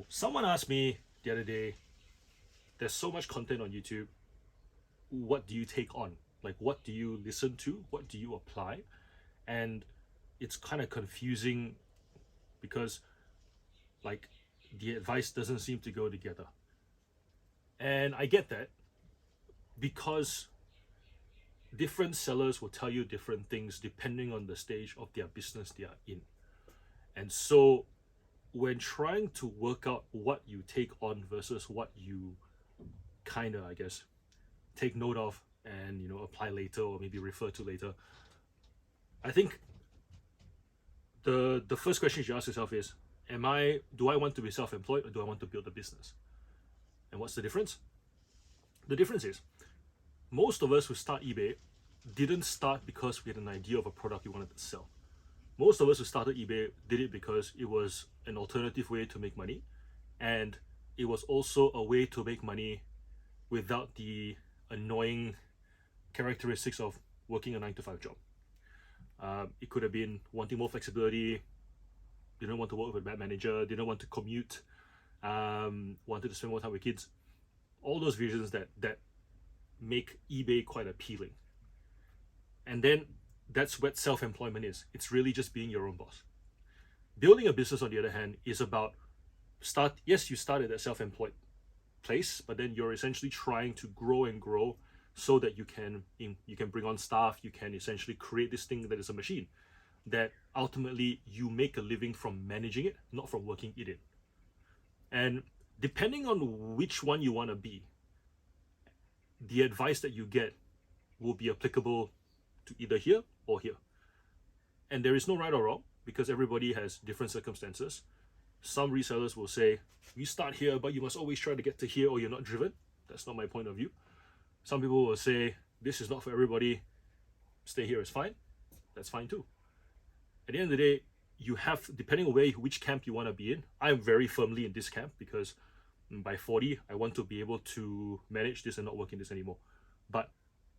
Someone asked me the other day, there's so much content on YouTube. What do you take on? Like, what do you listen to? What do you apply? And it's kind of confusing because, like, the advice doesn't seem to go together. And I get that because different sellers will tell you different things depending on the stage of their business they are in. And so, when trying to work out what you take on versus what you kind of, I guess, take note of and apply later or maybe refer to later, I think the first question you should ask yourself is, do I want to be self-employed or do I want to build a business? And what's the difference? The difference is most of us who start eBay didn't start because we had an idea of a product we wanted to sell. Most of us who started eBay did it because it was an alternative way to make money, and it was also a way to make money without the annoying characteristics of working a 9 to 5 job. It could have been wanting more flexibility, didn't want to work with a bad manager, didn't want to commute, wanted to spend more time with kids. All those reasons that make eBay quite appealing. And then that's what self-employment is. It's really just being your own boss. Building a business, on the other hand, is about you started at self-employed place, but then you're essentially trying to grow and grow so that you can bring on staff, you can essentially create this thing that is a machine that ultimately you make a living from managing it, not from working it in. And depending on which one you want to be, the advice that you get will be applicable to either here or here. And there is no right or wrong because everybody has different circumstances. Some resellers will say, you start here, but you must always try to get to here or you're not driven. That's not my point of view. Some people will say, this is not for everybody. Stay here is fine. That's fine too. At the end of the day, you have, depending on which camp you want to be in, I'm very firmly in this camp because by 40, I want to be able to manage this and not work in this anymore. But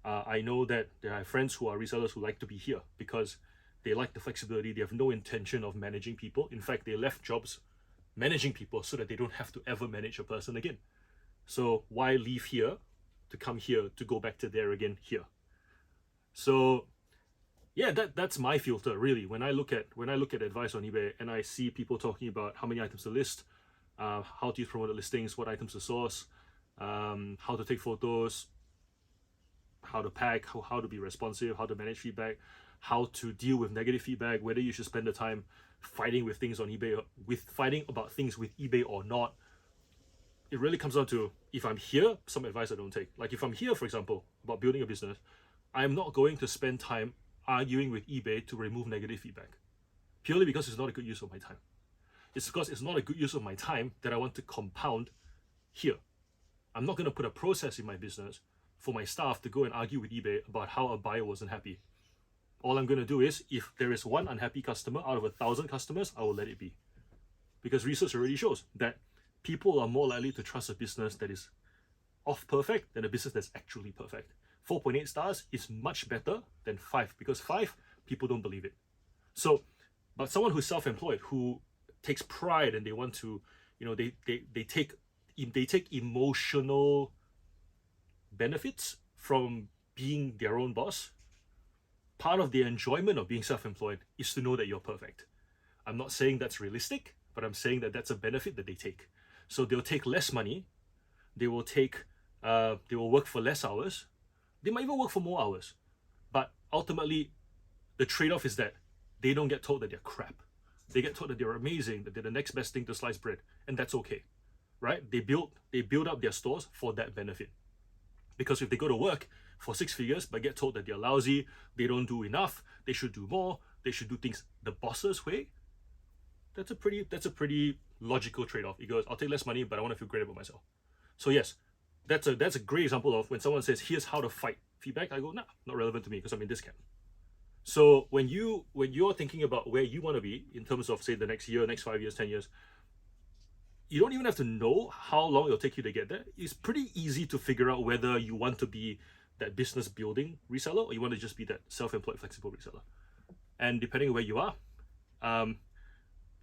I know that there are friends who are resellers who like to be here because they like the flexibility. They have no intention of managing people. In fact, they left jobs managing people so that they don't have to ever manage a person again. So why leave here to come here to go back to there again here? So yeah, that's my filter really. When I look at advice on eBay and I see people talking about how many items to list, how to use promoted listings, what items to source, how to take photos, how to pack, how to be responsive, how to manage feedback, how to deal with negative feedback, whether you should spend the time fighting with things on eBay, fighting about things with eBay or not. It really comes down to, if I'm here, some advice I don't take. Like if I'm here, for example, about building a business, I'm not going to spend time arguing with eBay to remove negative feedback, purely because it's not a good use of my time. It's because it's not a good use of my time that I want to compound here. I'm not going to put a process in my business for my staff to go and argue with eBay about how a buyer wasn't happy. All I'm going to do is, if there is one unhappy customer out of 1,000 customers, I will let it be. Because research already shows that people are more likely to trust a business that is off perfect than a business that's actually perfect. 4.8 stars is much better than 5, because 5, people don't believe it. So, but someone who's self-employed, who takes pride and they want to, they take emotional benefits from being their own boss. Part of the enjoyment of being self-employed is to know that you're perfect. I'm not saying that's realistic, but I'm saying that that's a benefit that they take. So they'll take less money, they will work for less hours, they might even work for more hours. But ultimately, the trade-off is that they don't get told that they're crap. They get told that they're amazing, that they're the next best thing to slice bread, and that's okay, right? They build up their stores for that benefit. Because if they go to work for 6 figures but get told that they're lousy, they don't do enough, they should do more, they should do things the boss's way, that's a pretty logical trade-off. It goes, I'll take less money, but I want to feel great about myself. So yes, that's a great example of when someone says, here's how to fight feedback, I go, nah, not relevant to me because I'm in this camp. So when you're thinking about where you want to be in terms of, say, the next year, next 5 years, 10 years, you don't even have to know how long it'll take you to get there. It's pretty easy to figure out whether you want to be that business building reseller or you want to just be that self-employed flexible reseller. And depending on where you are,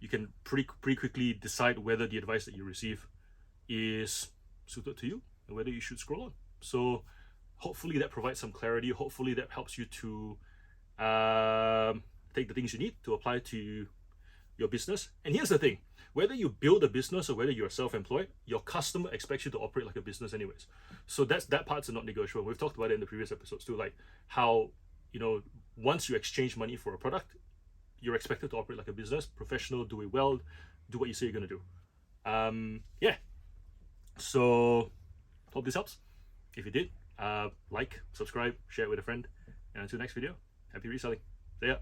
you can pretty quickly decide whether the advice that you receive is suited to you and whether you should scroll on. So hopefully that provides some clarity. Hopefully that helps you to take the things you need to apply to your business. And here's the thing, whether you build a business or whether you're self-employed, your customer expects you to operate like a business anyways. So that part's not negotiable. We've talked about it in the previous episodes too, like how, you know, once you exchange money for a product, you're expected to operate like a business, professional, do it well, do what you say you're gonna do. Yeah. So hope this helps. If you did, like, subscribe, share it with a friend, and until next video, happy reselling. See ya.